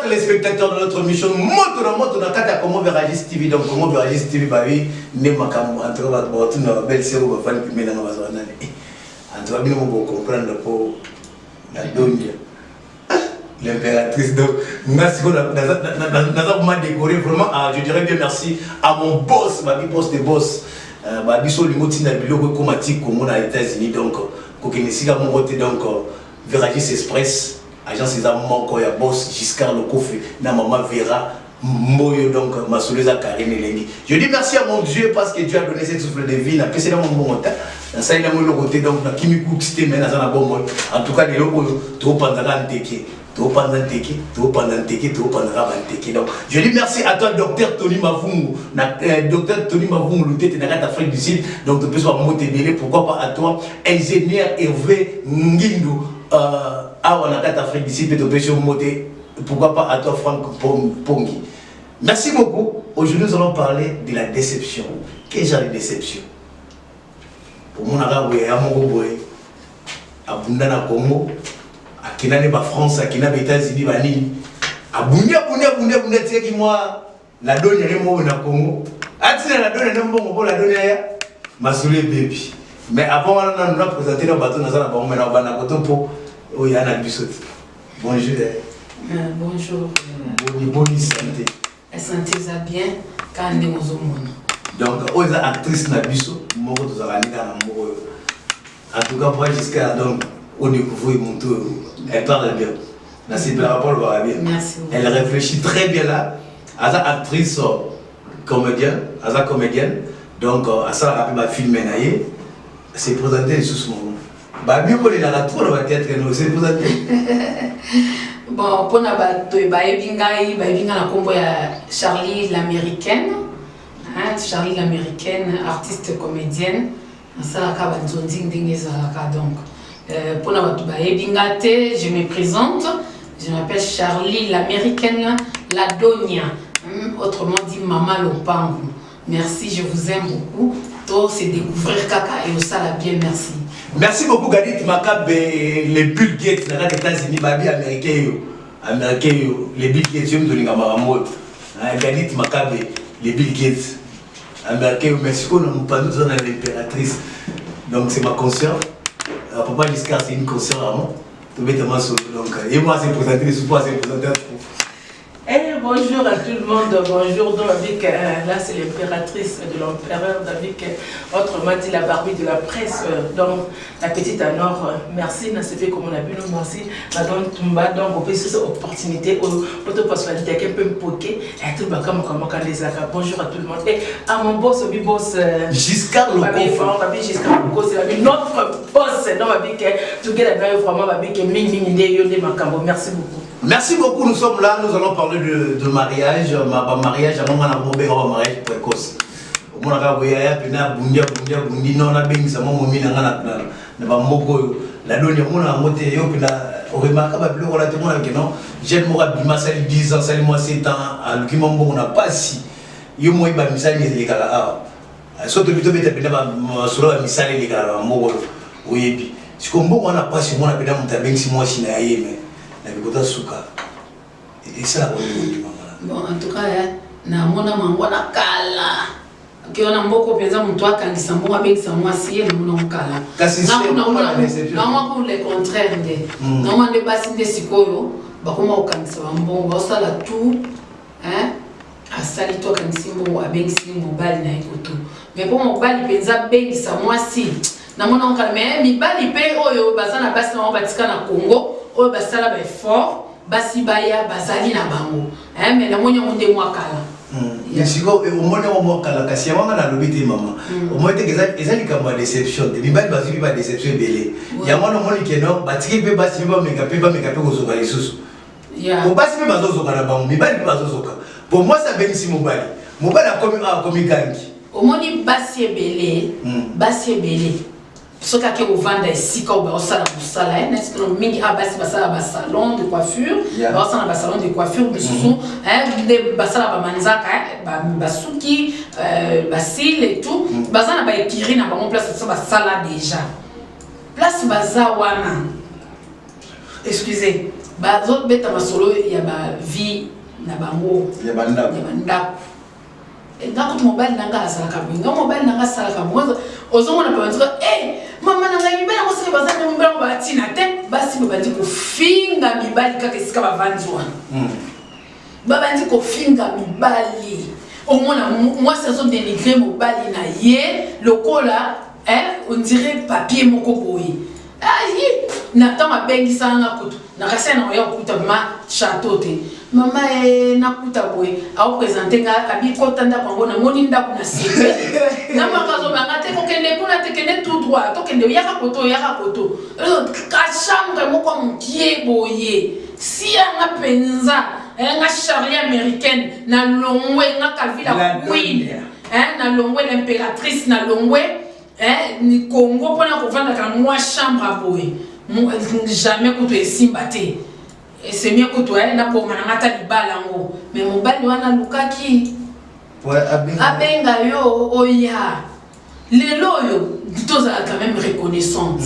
téléspectateurs de notre mission, moto na kata comment Veragis TV, donc comment Veragis TV ba oui, ne makam entre ba botu na belle série ba fan qui mena na bazana. En tout cas, nous devons comprendre pour la Donia. L'impératrice, donc, merci beaucoup. Nous avons décoré vraiment, je dirais bien merci à mon boss, ma boss de boss. Ma biso limoti na biloko komatique comme aux États-Unis, donc, kokenesiga mon côté, donc, Veragis Express, agence des amants, il y a boss, Giscard le Kofi, na maman Vera, Moyo, donc, ma soleuse Karine Elengi. Je dis merci à mon Dieu parce que Dieu a donné cette souffle de vie, n'a précédemment mon bon temps. Ça, il a mon côté, donc, na Kimikou, c'était maintenant, ça n'a bon mot. En tout cas, les locaux, tout pendant l'anteke. Donc, je dis merci à toi, docteur Tony Mavungu, docteur Tony Mavungu, le tête de l'Afrique du Sud, donc tu peux soit monter pourquoi pas à toi, ingénieur Hervé Ngindu, à l'Afrique du Sud, tu peux soit monter, pourquoi pas à toi, Franck Pongi. Merci beaucoup. Aujourd'hui, nous allons parler de la déception. Quel genre de déception? Pour mon arabe, il y a mon boy, à Bundana Congo. Qui n'a pas France, qui n'a pas États-Unis, Abunia, tu sais moi, la donne est mot na Congo. Atina la donne est bon la donne ma soulé baby. Mais avant, on a présenté nos bateaux dans un bon moment, on a pour où il y a un bisou. Bonjour. Bonjour. Bonne santé. La santé ça bien quand on est au monde. Donc, aux actrices na bisou, moi tous à en tout cas, moi jusqu'à donc on découvre mon tour. Elle parle bien. Merci par rapport à bien. Merci. Elle réfléchit très bien là. Elle est actrice, comédienne, elle est comédienne. Donc, elle s'est rappelée ma film Menaye. C'est présenté sous ce moment. Bah, mieux qu'on est dans la tour, on va théâtre, nous c'est présenté. Bon, pour nous, la combo Charlie l'américaine. Charlie l'américaine, artiste comédienne. Ça a donc. Pour nous, je me présente. Je m'appelle Charlie l'américaine, la Donia. Autrement dit, Maman Lopangu. Merci, je vous aime beaucoup. Toi, c'est découvrir Kaka et ça la bien, merci. Merci beaucoup, Gadit Makab, les Bill Gates, dans les États-Unis, américains, les Bill Gates, je me donne à Maramot. Gadit Makab, les Bill Gates, américains, merci qu'on nous pas nous dans l'impératrice. Donc, c'est ma consoeur. Papa Giscard, c'est une consoeur à moi. Donc, et moi, c'est présenté, c'est présenté. Bonjour à tout le monde, bonjour donc avec, là c'est l'impératrice de l'empereur, avec autrement dit la Barbie de la presse, donc la petite Anor, merci, n'a fait comme on a vu, nous merci, donc Tumba, donc on peut cette opportunité, autre personnalité qui peut me poquer, et tout le monde, bonjour à tout le monde, et à mon boss, Giscard Loco, Giscard Loco, c'est notre boss, donc avec tout le monde, vraiment avec merci beaucoup. Merci beaucoup, nous sommes là, nous allons parler de mariage, mariage, un mariage précoce. On a la donne a monté au remarquable relativement avec non j'ai moi 10 ans, 7 ans, on n'a pas si il y a misali les gars surtout plutôt sur la misali les gars oui si comme on n'a pas si on a bien monté si moi si na mais et ça bon en tout cas na mona mangwana kala qui on a beaucoup pensé mon toi quand ils sont bons avec ça moi si et mon kala non pour le contraire non on est pas si des sikoyo ba comment au kanisa bon ba ça la tout hein à sali toi quand simbo avec simbo bal na ikoto mais pour mon bal penza ben ça moi si na mona on kala mais mi bal pe oyo ba ça na basi na batika na Congo oyo ba sala ba fort basi baya bazali na bango mais na monya monde moi kala Siko au moins on voit kala kasi yamanga na lobité maman au moins ezali kama déception de bibali bazili ba déception belé yamona moni keno batiki pe basi ba meka pe kozoka lisusu pour basi pe bazozoka na bango bibali pe bazozoka pour moi ça benisi mobali a komi gangi au moni basi belé ce qui est au vendre ici comme au salon est-ce que mingi abasi basala ba salon de coiffure basala ba salon de coiffure bisusu de basala ba manzaka ba basuki basil et tout basala ba ekiri na ba place ça ba sala déjà place bazawana excusez bazo beta masolo ya ba vie na bango ya banda ndako mobile nanga asalaka binga mobile nanga asalaka bongo ozomona pa bantu mama nanga mibali ngo sike bazana mibali ngo batina te basi babandi kofinga mibali kaka esika bavandi wana babandi kofinga mibali omona mwasi azo dénigrer mobali na ye lokola on dirait papier moko boye ayi natan abengisa nga kutu nakasi na oya kuta ma château te mama nakuta boye au présenter nga abikota ndako ngo na moni ndako na sebe na makazo banga te kokende kuna te kende tout droit to kende yaka koto ka chambre moko mukie boye si anga penza nga Charlie américaine na longwe nga Kavila queen na longwe l'impératrice na longwe ni Congo pona kovanda ka moi chambre boye jamais kuto esimba te c'est mieux que toi na po manangata libala ngo mais mobali wana lukaki abenga yo oya lelo yo toza quand même reconnaissante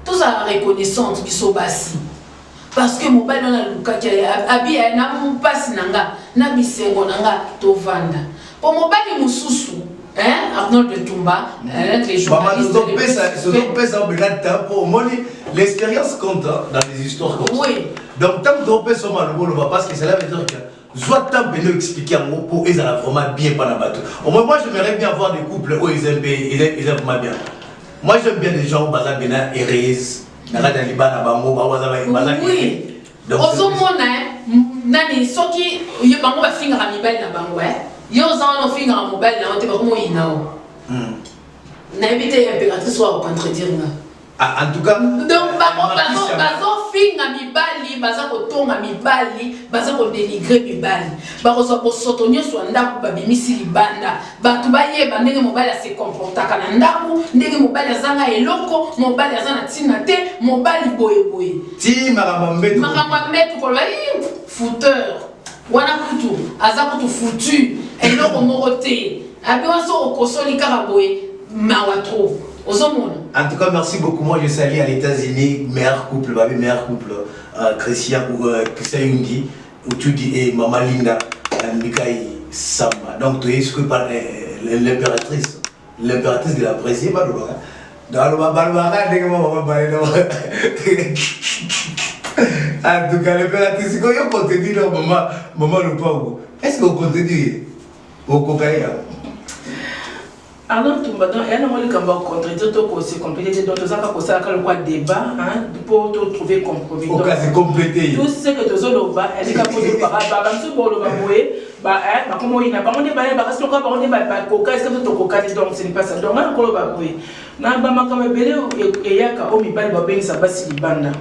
toza reconnaissante biso basi parce que mobali wana lukaki abi na mpasi nanga na bisengo nanga tovanda po mobali mususu Arnold de Tumba, les journalistes. L'expérience compte dans les histoires comme ça. Oui. Donc, tant que tu as parce que cela veut dire que soit tant que expliquer en gros pour ils ont vraiment bien pas la bateau. Au moins, moi, j'aimerais bien voir des couples où ils aiment vraiment bien. Moi, j'aime bien des gens où ils ont bien Erez, Nara Liban, oui. Donc, au moment, nani, ceux qui y a bango va finir à Mibel na bango, yo zano finir à mobile na on te ba mo inao. Na éviter impératrice soit contredire nga. En tout cas, donc bazo finga mibali baza kotonga mibali baza ko dénigrer mibali bazo ko sotonyo so ndaku babimisi libanda batu bayeba ndenge mobali se comportaka na ndaku ndenge mobali azanga eloko mobali azana tina te mobali boye ti makambo mbetu ko bayi fouteur wana kutu aza kutu foutu eloko moko te abi waso okosoli kaka boye mawatro. En tout cas, merci beaucoup. Moi, je salue à l'États-Unis, meilleur couple, Christian Yundi, où tu dis Maman Linda, Mikai Samba. Donc, tu es ce que par l'impératrice de la présidente. Dans le Balbara, dès que maman parlait en tout cas, l'impératrice, quand on continue, maman le pauvre. Est-ce qu'on continue au cocaïne? Alors, tout le monde, il y a un peu de contredire, c'est complété, donc nous avons posé un débat pour trouver compromis. C'est complété. Tout ce que nous avons dit, il y a un peu de comment il n'a pas de bail, parce qu'on a parlé de coca, est-ce que tu as coca, donc ce n'est pas ça. Donc, on a parlé de bail. N'a pas ma caméra belé et y a qu'à omi bail babeng sa basi libanda.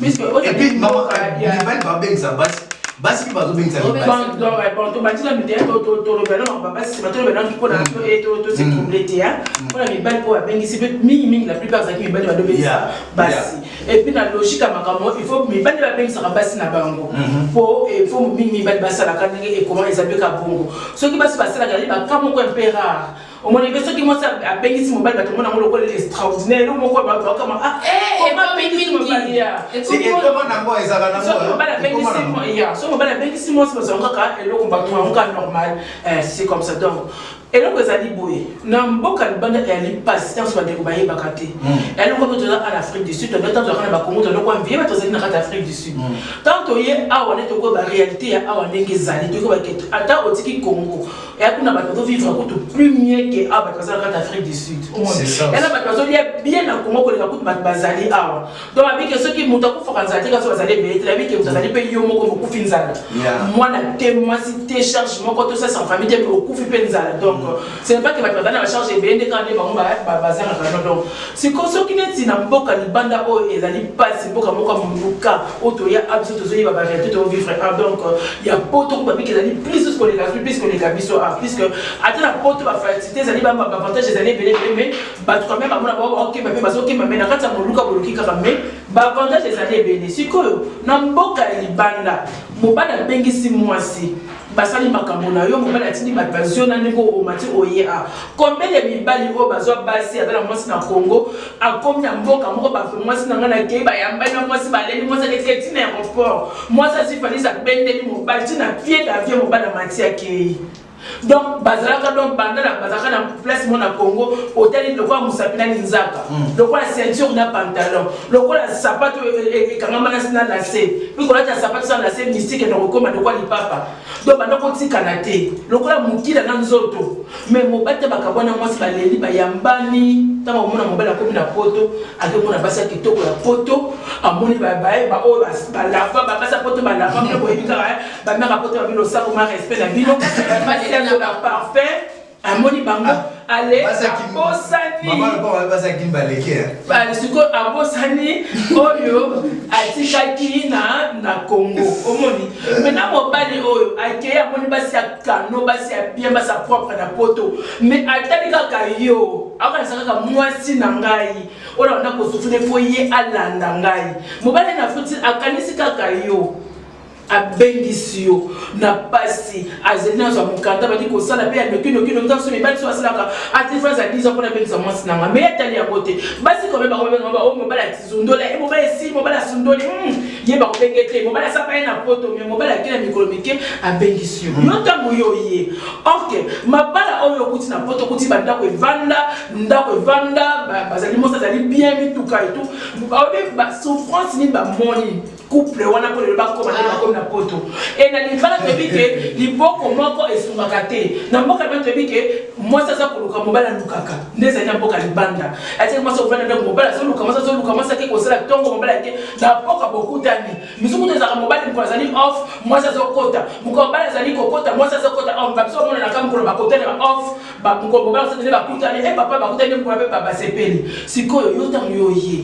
Et puis, maman, il bail babeng sa basi. Basi qui va bien ça. Bon, tu m'as dit la météo, tu reviens on va passer, c'est maintenant tu peux et tu c'est complété hein. On a mis balle pour bien ici mini la plupart des qui balle va devenir basi. Et puis la logique à makamo, il faut mi balle va bien ça basi na bango. Pour il faut mini balle basi la kanenge et comment ils appellent kabongo. Ce qui va se passer la galerie va comme un peu rare. Au moins les personnes qui commencent à payer ici mobile tout le monde a mon local extraordinaire ou mon quoi va comment et ma payer mobile ya. C'est comment n'ango ezala nango. So on va la payer 6 mois c'est parce qu'on a et on va trouver normal c'est comme ça donc et donc les ali boy na mboka libanda elle passe dans ce bande ko baye bakate elle ko to en Afrique du Sud on attend de ba Congo to ko envier ba to zali na Afrique du Sud tant to ye awa ne to ko ba réalité ya awa ndenge zali to ko ba keto ata otiki Congo et akuna ba to vivre ko to plus mieux que awa ba zali na Afrique du Sud c'est ça elle ba to zali bien na Congo ko le ko ba bazali awa donc avec ceux qui montent ko fa zali ka so bazali be la vie que vous allez payer mo ko ku finzala moi na témoin si télécharge mon ko to ça sans famille de ku fi penzala donc ce n'est pas que votre dame va changer bien des quand on va baser donc c'est comme ça qui n'est na mboka libanda o ezali passe mboka moko munuka otoya absolument tozoyi ba réalité to vivre donc il y a poto ko babi ezali plus que les gabiso plus que ata la poto ba facilité ezali ba avantage ezali belé mais ba quand même amona ba OK ba bazo ki mamena kata moluka boluki kaka mais ba avantage ezali belé sikoyo na mboka libanda mobana bengisi mwasi basali makambo na yo mobali atindi batazio na ndeko o mati oye a combien de mibali o bazwa basi atala mwasi na Congo akomi na mboka moko ba mwasi na ngana ke ba yamba na mwasi baleli mwasi ke tina aéroport mwasi asifali sa bendeli mobali tina pied d'avion mobali na mati ke donc bazalaka donc bandana bazalaka na place mo na Congo hôtel lokola musapina ni nzaka lokola ceinture na pantalon lokola sapato ekangama na sina na se bikola ta sapato sa na se mystique na kokoma lokola lipapa donc bandako tikana te lokola mukila na nzoto mais mobate bakabona mwasi baleli bayambani tama omona mobali akomi na poto akemona basa kitoko ya poto amoni babaye ba o balava babasa poto balava ko ebika ba mera poto ba bilo sa ko ma respect na bino la parfait amoni bango allez abosani maman pas basa kimbaleke ba siko abosani oyo atikaki na Congo omoni maintenant mobali oyo akeye amoni basi ya kano basi ya bien basa propre na poto mais atali kaka yo akana kaka mwasi na ngai ola na ko sufune foye alanda ngai mobali na futi akanisi kaka yo abengisiyo na pasi azena za mukanda badi ko sala pe ya kino ntanso me badi so asalaka ati fraza diza pona bengisa mwasi nanga me etali ya bote basi ko beba o mobala tizundola e mobala si mobala sundoli ye ba ko bengete mobala sapa na poto me mobala kila mikolo mike abengisiyo notambo yo ye OK mabala oyo kuti na poto kuti banda ko evanda bazali mosa zali bien mituka et tout ba souffrance ni ba moni couple wana ko le ba ko na poto et na libala tebike liboko moko esungaka te na mboka ba tebike mwasa za koluka mobala lukaka ndeza nya mboka libanda ati mwasa uvana ndo mobala so luka mwasa ke kosala tongo mobala ke na boka bokutani misukuto za mobala mko zali off mwasa zo kota mko mobala zali kokota mwasa zo kota on va so mona na kama mko bakotani ba off ba mko mobala so ba kutani e papa bakutani mko ba baba sepeli sikoyo yota yoye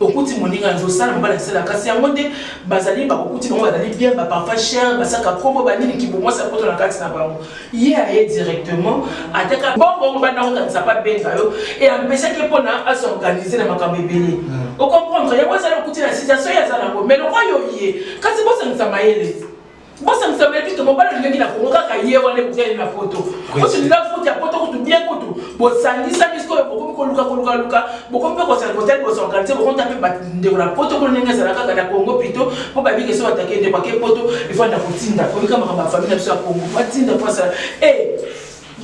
okuti moninga nzosala mobala sala kasi yango te bazali bakokuti bango bazali bien ba parfois cher basaka kombo banini kibomo sa poto na kati na bango ye aye directement ataka bongo bana ko kanisa pa benga yo et empêcher que pona à s'organiser na makambo ebele o comprendre yango sala okuti na situation ya zala ngo mais le roi yo ye kasi bosa nsamayele bosa nsamayele que mobala ngengi na kongo kaka ye wana buteli na photo osi la photo ya poto kutu bien kutu bosangisa bisko boko luka boko mpe ko sala hotel bo s'organiser boko taper batinde na poto ko nenga sala kaka na Congo plutôt po ba bike so attaquer de paquet poto il faut na kutinda ko kama kama famille na so Congo batinda kwa sala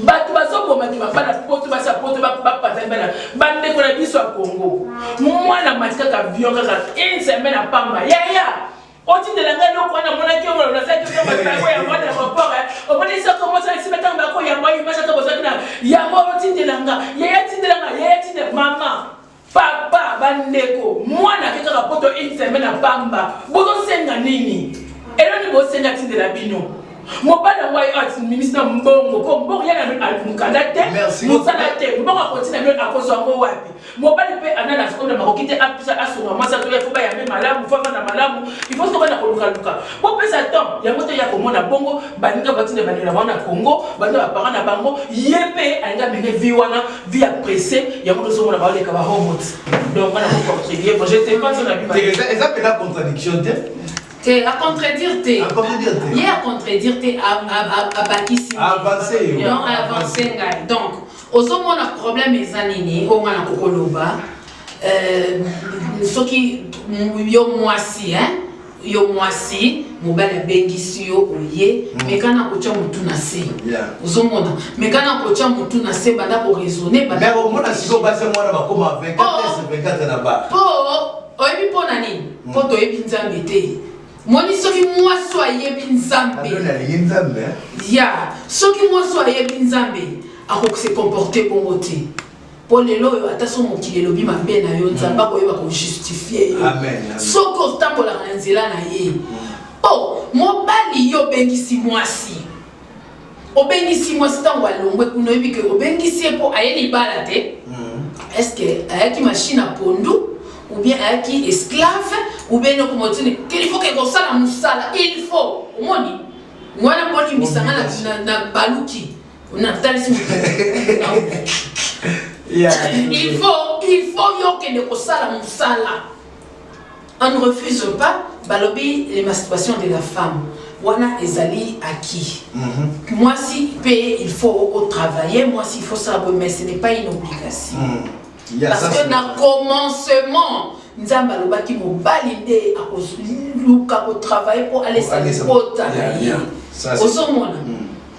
batu bazoboma ki bapana poto basa poto bapata bana bande ko na biso ya Congo mwana matika ka avion kaka une semaine à pamba ya oti de la ngalo ko na mona ki ngolo na sa ki ko ba ko ya mona rapport o mona isa ko mo sa si beta ba ko ya mo ima sa ko bosa na ya mo oti de la nga ya oti de la nga ya oti de mama papa bandeko mwana ke ka poto une semaine à pamba bozo senga nini elo ni bo senga tinde la bino mobala ngwa ati ministre mbongo ko mbongo yana mukanda te musala te mbongo kotina myo akozwa ngo wapi mobali pe anana sikonda makokite apisa asunga masa to ya foba ya me malamu fama na malamu il faut que na koluka luka bo pesa temps ya moto ya komona bongo baninga batina banela wana Congo banda ba parana bango yepe anga mene viwana via pressé ya moto so mona ba leka ba homot donc bana ko contribuer bon je sais pas sur la bible ça fait la contradiction à contredire te. À contredire te à bakisi. Avancer. Non, avancer ngai. Donc, ozo mona problème ezanini o ngana kokoloba soki yo mwasi yo mwasi mobala bengisi yo oye mekana kocha mutu na se. Ozo mona mekana kocha mutu na se banda ko raisonner banda. Mais au mona siko base mwana bakoma 24 na ba. Po oyebi pona nini? Po to yebi nzambe te. Moni soki moi soyez binzambe. Ya, soki moi soyez binzambe, ako se comporter bon côté. Pour les lois, attention mon qui est lobby ma belle na yo nzamba ko yeba ko justifier. Amen. Soko tambola na nzela na ye. Oh, mo bali yo bengisi mwasi. Obengisi mwasi tango alongwe kuno yebi ke obengisi po ayeli balate. Est-ce que ayaki machine à pondu? Ou bien qui esclave, ou bien nous comment dire qu'il faut que ça la musala, il faut au moni. Moi la moni misanga na baluki, on a talisé. Il faut yo que ne ça la musala. On ne refuse pas balobi l'émancipation de la femme. wana ezali acquis. Moi si paye il faut travailler, moi si il faut ça, mais ce n'est pas une obligation. Parce que dans le commencement, nous avons dit que nous avons travailler pour aller s'aller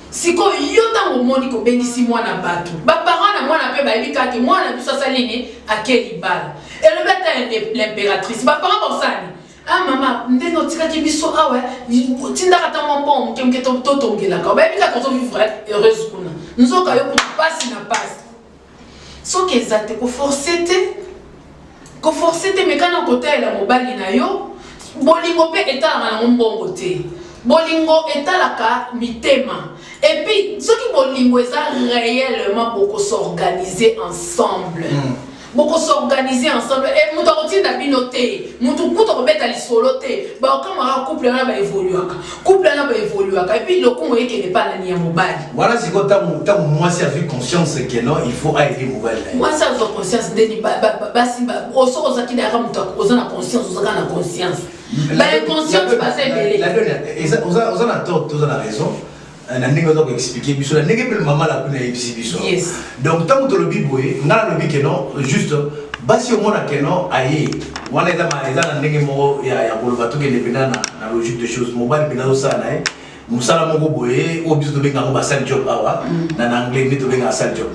si ko yota mo moni ko bengisi mwana batu ba parents na mwana pe ba ebika ke mwana biso salini akeli bal et le bête l'impératrice ba parents ba sani ah mama ndeno tika ki biso awe tinda kata mo bon kemke to tongela ka ba ebika ko to vivre heureuse kuna nzoka yo ko passe na passe so ke zate ko forcer te mais kana côté la mobali na yo bolingo pe etala na mbongo te bolingo etalaka mitema. Et puis, ceux qui bolingo sont réellement beaucoup s'organiser ensemble. Beaucoup s'organiser ensemble. Et nous avons dit d'abinoter. Nous avons dit d'abinoter. Bah, comme un couple là va évoluer. Couple là va évoluer. Et puis, le coup qui n'est pas la nia mobile. Voilà, c'est quand moi ça fait conscience que non, il faut aider mobile. Moi ça fait conscience de basi ba. Au sort aux acquis derrière muta. Aux en a conscience, aux en a conscience. La conscience passe belé. La donne. Et ça, aux en a tort, aux en a raison. Na ndenge ozo expliquer biso na ndenge pe mama la kuna yebisi biso. Donc tant que le biboé ngala le bi non juste basi o mona keno aye wana eza na ndenge mo ya koloba to ke dependa na logique de choses mobile bina osala na musala moko boye o biso to benga ngo ba side job awa na anglais ni to benga side job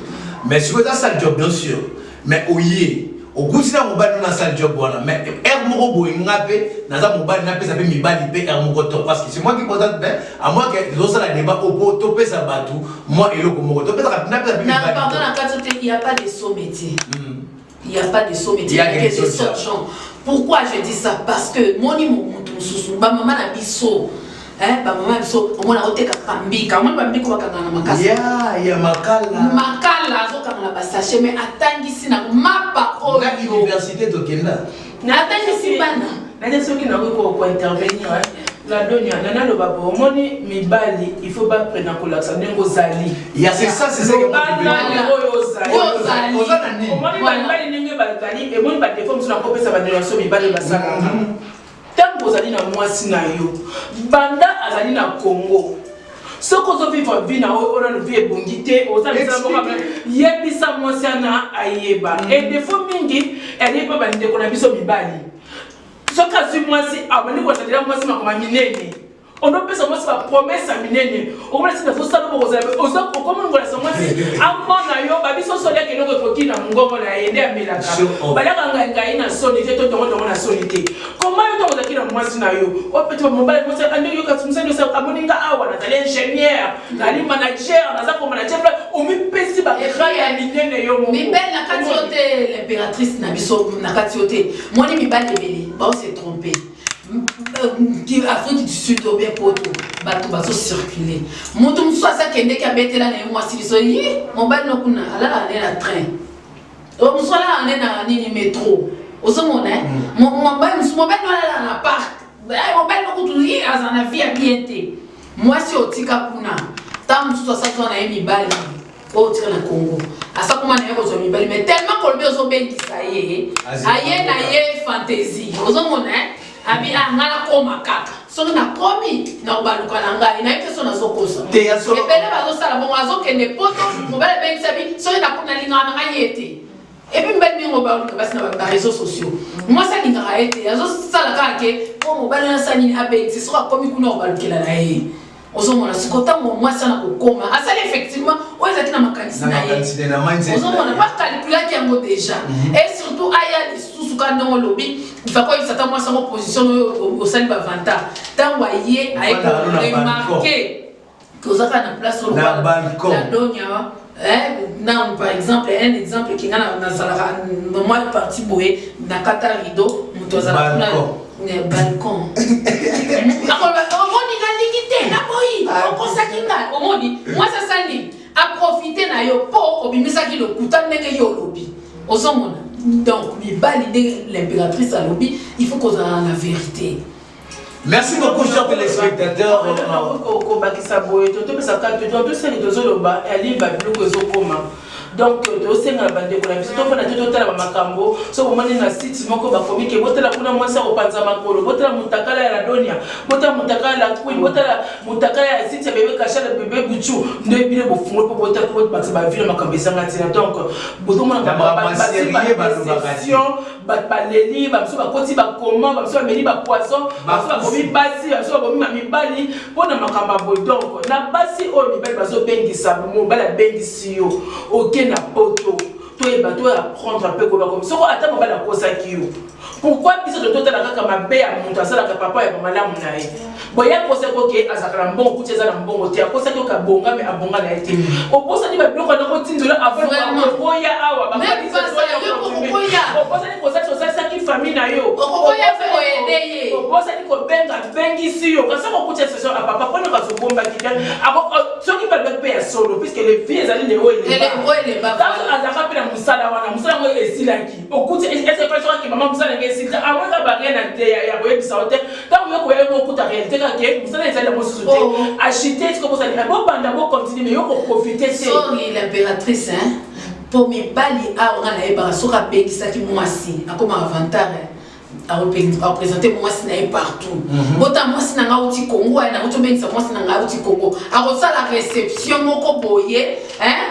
mais si vous avez side job bien sûr mais oye au goût si la mobile na side job wana mais er moko boye ngape na za mobile na pesa pe mibali pe er moko to parce que c'est moi qui pose à moi que dans la débat au pot to pesa batu moi et le moko to pesa na pesa pe mibali. Pardon la carte il y a pas de saut métier. Il y a pas de saut métier, il y a que des sauts gens. Pourquoi je dis ça? Parce que mon mutu mususu ba mama na biso ba mama biso on a oteka kambika on ba mbiko bakanga na makasi ya makala zo kanga na basache mais atangisi na mapa o na université to kenda na atangisi bana na des qui n'ont pas intervenir la donia nana le babo moni mibali il faut pas prendre en collation nengo zali il y a c'est ça que moi ozali moni mibali nenge bazali et moni ba défaut sur la compétence ba dénoncer mibali basaka tant ozali na mwasi na yo banda azali na Congo ce qu'on a vivre vie na on a vie bongité ozali yebisa mwasi na ayeba et défaut mingi elle est pas bande ko na biso mibali ce cas moi si abandi ko tadira moi si makoma minene on doit penser moi c'est la promesse à minene on va essayer de faire ça pour vous oza comme on va ça moi si amona yo babi so solia ke noko koki na ngongo na yende amelaka balaka ngai na solité to tongo na solité comment yo to ozaki na moi si na yo o peut mo bala mo sa andi yo ka tsumsa yo sa amoninga awa na tali ingénieur na li manager na za ko manager o mi pesi ba ya minene yo mo mi belle na katiote l'impératrice na biso na katiote moni mi bale bele ba on s'est trompé. Afrique du Sud ou bien poto bato bazo circuler moto msoa sa kende ka betela na moi si so yi mon bal no kuna ala na train o msoa la na ni métro o so mona mon bal no ala na parc mon bal no kutu yi azana via biente moi si otika kuna tam msoa sa to na mi bali o tira na Congo asa kuma na yeko zo mi bali mais tellement kolbe zo bengi sa ye aye na ye fantasy o so mona abi angala koma kaka so na komi na ubaluka na ngai na ite so na zokosa te ya so ebele bazo sala bongo azokende poto mobile bengi sabi so na kuna linga na ngayete epi mbele mi ngobaluka basi na ba réseaux sociaux moi ça linga ayete azo sala kake ko mobile na sani abengi so komi kuna ubalukela na ye ozo mona sikota moi ça na kokoma asali effectivement oza kina makanisi na ye ozo mona pas calculer qui yango déjà et surtout aya lisusu kana ngo lobi il faut qu'il s'attend moi sa position au sein de Vanta tant voyez avec remarquer que vous avez une place sur le balcon la donia non par exemple un exemple qui ngana na sala moi parti boé na kata rideau mutoza na balcon omoni na limité na boyi okosakinga omoni moi ça sali à profiter na yo po obimisa ki le kuta ndenge yo lobi ozomona. Donc, l'impératrice à lobby, il faut qu'on ait la vérité. Merci beaucoup, chers téléspectateurs. donc tosenga bandeko na biso tofana totala makambo so bomoni na site moko bakomi ke botala kuna mwasi akopanza makolo botala mutakala ya Ladonia botala mutakala la Queen botala mutakala ya site ya bébé Kachala bébé Buchu nde bile bofungo po botala ko bakse ba vile makambo esanga tina donc botomona ba baleli babiso bakoti bakoma babiso bameli bapoisson babiso bakomi basi babiso bakomi mamibali mpona makambo ya bodongo na basi oyo mibali bazobengisa mobali abengisi yo oke na poto toyeba toapprendre un peu koloba komi soko ata mobali akosaki yo pourquoi biso totala kaka mabe ya moto asalaka papa ya bamalamu na ye boya akosaki oke azalaka na mbongo kuti eza na mbongo te akosaki oke abonga me abonga na ye te okosani babiloko na kotindola avant okoya awa okosani kozaki osalisaki famille na yo okosani kobenga bengisi yo kasi okokutia session ya papa mpona kazobombaki te soki balobaki mpe ya solo puisque le vie ezali lelo azalaka mpe na mosala wana mosala yango esilaki okuti esepasokaki mama mosala yango esila amoka barien na te ya koyebisa yo te ntango yo koyeba okuta réalité kake mosala ezali ya mosusu te achite tiko bosala bobanda bocontinue mais yo koprofite te sori l'impératrice pour mibali awa nga nayebaka soki abengisaki mwasi akoma avantage areprésente mwasi na ye partout bota mwasi na nga uti Congo aye na utobengisa mwasi na nga uti Congo akosala réception moko boye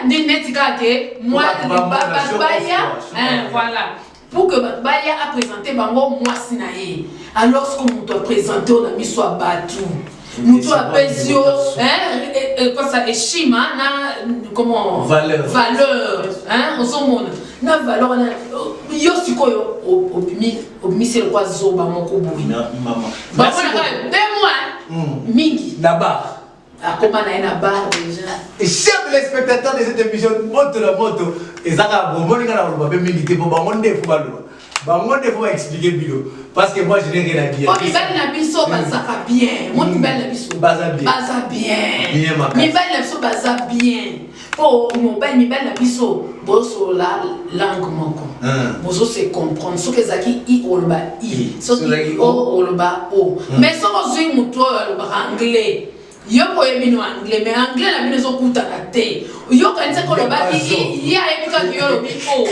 ndi neti kake baya voilà pour que baya apresente bango mwasi na ye alors que moto apresente na miso ya batu mutu apesi yo kosa heshima na comment valeur ozomona na valeur na yo sikoyo obimisele kwa zoba moko boye bamonaka 2 mois mingi na bar akoma na ye na bar déjà chers téléspectateurs de cette émission moto la moto ezaka bomoninga na koloba mpe mingi te po bango nde fo baloba bango nde fo baexpliquer bilo parce que moi je n'ai rien à dire mibali na biso bazaka bien mo mibali na biso baza bien mibali na biso baza bien po mibali na biso bosola langue moko bozo se comprendre soki ezalaki i oloba i soki o oloba o mais soki ozwi motu oyo alobaka anglais yo boyebi no anglais mais anglais na bino ezokutana te yokanisa koloba ye ayebi kaka yo olobi o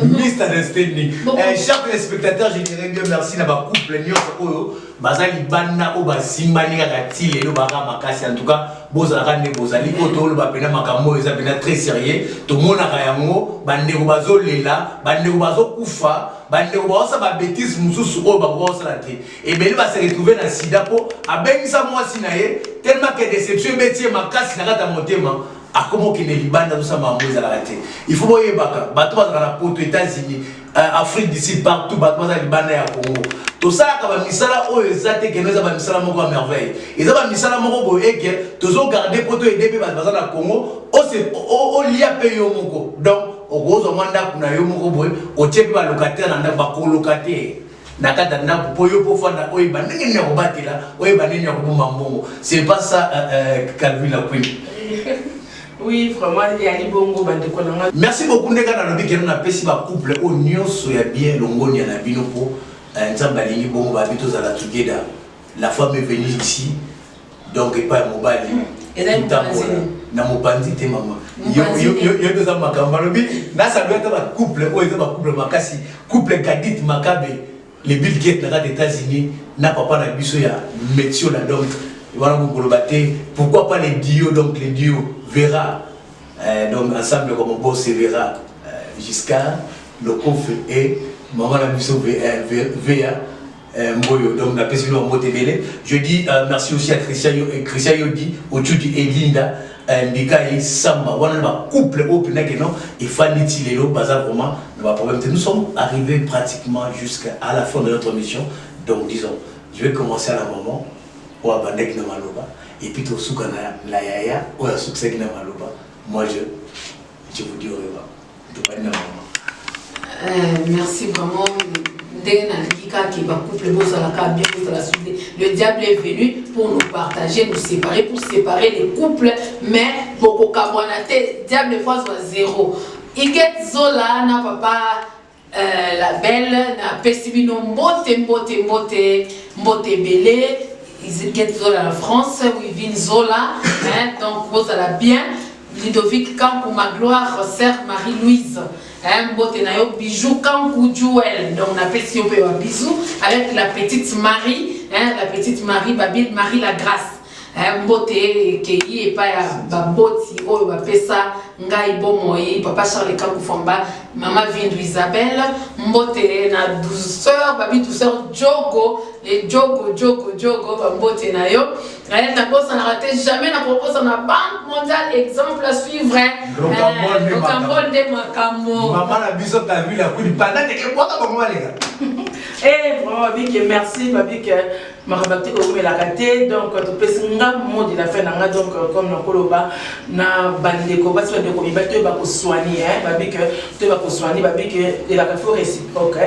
misunderstanding. Chers téléspectateurs, je dirais bien merci na ba couple nyonso oyo bazali banda o basimbani kaka ti lelo baka makasi en tout cas bozalaka nde bozali po tolo bapena makambo eza pena très sérieux tomonaka yango bandeko bazolela bandeko bazokufa bandeko baosa babétise mosusu oyo bakosala te ebele base retrouve na sida po abengisa mwasi na ye tellement que déception ebetie makasi na kati ya motema akomo kene libanda tout ça mambo ezalaka te il faut boyebaka bato bazalaka na poto États-Unis Afrique d'ici partout bato bazala libanda ya Congo tosalaka bamisala oyo eza te keno eza bamisala moko ya merveille eza bamisala moko boye eke tozogarde poto ede mpe bato baza na Congo olia mpe yo moko donc okozwa mwa ndako na yo moko boye otie mpe balocataire na ndako bakolocataire na kati ya ndako mpo yo mpo fanda oyeba ndenge nini ya kobatela oyeba ndenge ya kobomba mbongo c'est pas ça Calvin la Queen. Oui, vraiment, il y a des bons goûts. Merci beaucoup, les gars. Nous avons un petit couple au Nyon, soya bien, l'ongoni à la binopo. Nzambalini bon, va vite aux together. La femme est venue ici, donc il pas mobile. Et là, na mopandi te maman. Yo deux ans makambalobi. Na ça doit être un couple, ou un couple makasi, couple Gadit Makabe, les Bill Gates dans les États-Unis, n'a pas na biso ya métier là donc. Voilà pourquoi pas les duos, donc les duos Vera, donc ensemble comme boss c'est Vera, Giscard, le coffre et maman la mission Véa, Mboyo, donc la personne en Motebele. Je dis merci aussi à Christian Yodi, au-dessus et Linda, Mikaï, Samba, voilà le couple au Pinageno et Fanny Tilelo, Bazar vraiment, nous sommes arrivés pratiquement jusqu'à la fin de notre mission, donc disons, je vais commencer à la moment. Et puis tout ce qu'on a la yaya ou la succès qui n'a maloba. Moi je vous dis au revoir. Merci vraiment. Le diable est venu pour nous partager, nous séparer, pour séparer les couples, mais beaucoup de diable fois soit zéro. Iget Zola n'a papa la belle n'a pesibino mbote belé. Ils get Zola en France, où ils viennent Zola, donc vous allez bien. Ludovic Kankou, ma gloire, sœur Marie-Louise. Mbote na yo bijou Kankou Joël. Donc on appelle si on peut un bisou avec la petite Marie, la petite Marie, Marie la Grâce. Mbote keyi et pas baboti o ba pesa ngai bomoyi papa Charles Kankou Famba maman Vindu Isabelle mbote na douceur babi douceur Jogo et Jogo mbote na yo elle n'a pas s'en raté jamais n'a proposé na Banque mondiale exemple à suivre le Cambodge de Makambo maman na biso ta vu la couille pendant que quoi comment les gars et vraiment Babi merci Babi que ma rabaté au la raté donc tu peux singa mot de la fin nanga donc comme na koloba na bandeko ba so de ko ba to ba ko soigner Babi que tu vas ko soigner Babi que de la faut réciproque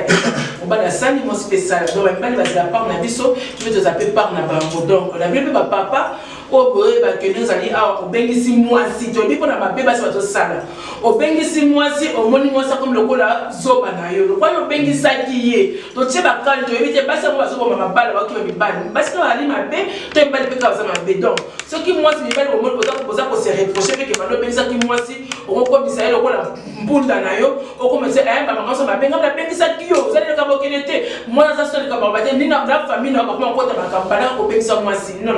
on va la salle mon spécial donc même ba la part na biso tu veux te zapper par na bango donc la Bible ba papa au boy ba que nous allons à obengisi moi si tu dis pour na ba beba so to sala obengisi moi si au moni moi ça comme le kola zoba na yo kwa yo bengisa kiye to tsheba kan to éviter pas ça moi zo mama bala ba ki mi bala parce que ali ma bé to mbali pe ka za ma bé donc ce qui moi si mi bala au moni ko se reprocher que malo bengisa ki moi si o ko bisa le kola mbunda na yo o ko me se ba mama so ma bé ngam na bengisa ki yo za le ka bokelete moi za so le ka ba ba ni na famille na ba ko ta ba kampana ko bengisa moi si non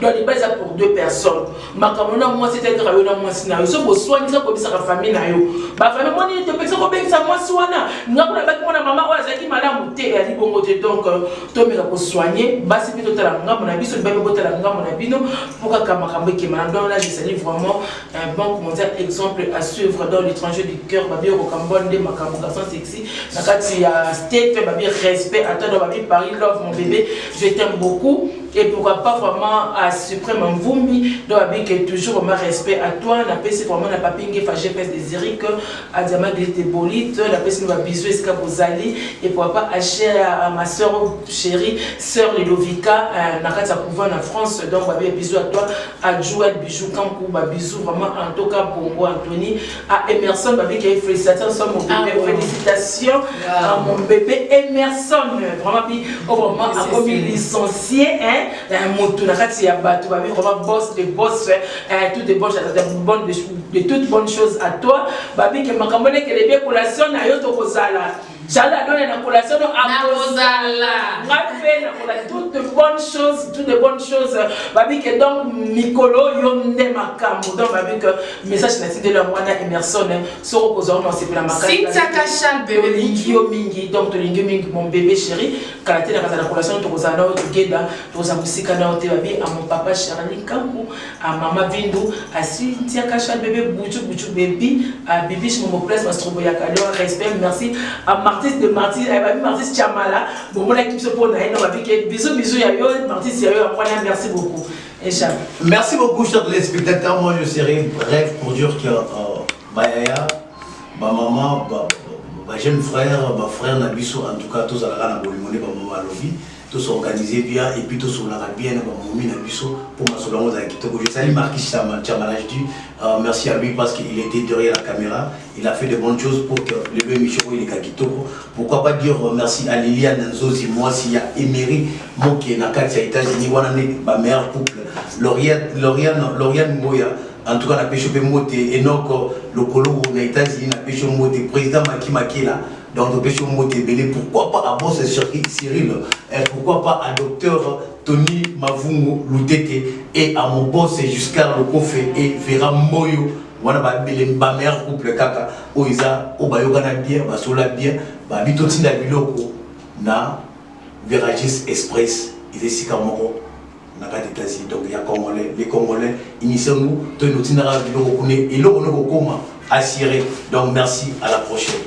donc il base pour deux personnes makamona moi c'était travailler na moi si na yo so bo soigner ça ko bisa ka famille na yo ba famille moi ni te pesa ko bengisa moi si wana ngakona ba ko na mama wa za ki malamu te ali bongo te donc to me ko soigner basi pito tala ngamo na biso ba botala ngamo na bino pour ka makambo ki mana donc là c'est vraiment un bon mondial exemple à suivre dans l'étranger du cœur ba bio ko Cambodge de makambo garçon sexy na kati ya state ba bio respect à toi ba bio Paris love mon bébé je t'aime beaucoup et pourquoi pas vraiment à suprême Mvumbi donc avec toujours vraiment respect à toi la PC vraiment na papingue fâché pèse des Eric à diamant de bolite la PC nous va bisous esca bozali et pourquoi pas à ma soeur chérie sœur Ludovica na kata couvent en France donc ba bisous à toi à Joël bijou Kankou ba bisous vraiment en tout cas Bongo Anthony à Emerson ba avec félicitations sur mon bébé félicitations à mon bébé Emerson vraiment à comme licencié hein moto na kati ya bato ba vraiment boss de boss toutes de toutes bonnes choses à toi babi que makamone que les bien collation na yo to kozala Jala donne la collation à Rosala. Rappelle toutes de bonnes choses. Babi que donc Nicolo yonde makambo. Donc babi que message na de la moana Emerson so reposant non c'est pour la makambo. Cynthia Kachal bébé lingio mingi donc to lingio mingi mon bébé chéri. Kalaté na kasa la collation to kozana to geda to za musika na te babi à mon papa Charlie Kankou à maman Vindu à Cynthia Kachal bébé buchu baby à Bibi mon place mastrobo ya kalio respect merci à Martis de Martis, Martis Chamala, bon, mon équipe se pose à elle, bisous, Martis, merci beaucoup. Merci beaucoup, chers téléspectateurs. Moi, je serai bref pour dire que Bayaya, ma maman, ma jeune frère, ma frère Nabiso, en tout cas, tous à la Rana Bolimone, ma maman Lobby, tous organisés bien, et puis tous on a bien, ma maman Nabiso, pour ma solange avec Kitoko. Je salue Marquis Chamala, je dis merci à lui parce qu'il était derrière la caméra. Il a fait de bonnes choses pour que le bébé Michoro il est Kakitoko. Pourquoi pas dire merci à Liliane Nzozi, moi s'il y a Emery, moi qui est dans les États-Unis, ma mère couple, Lauriane Moya. En tout cas, on a pêché Mote, Enoch, le colo aux États-Unis, on a pêché Mote, président Maki Makela. Donc, on a pêché Mote Belé. Pourquoi pas à Boss Cyril, pourquoi pas à docteur Tony Mavungu Loutete et à mon boss Jusqu'à le Kofé et Vera Moyo. Wana ba mère couple kaka oiza obayoga na bien basola bien ba bitoti na biloko na Viragis Express ils esika moko na kati États-Unis donc ya Congolais les Congolais initions-nous to notina biloko kune eloko no koma assuré donc merci à la prochaine.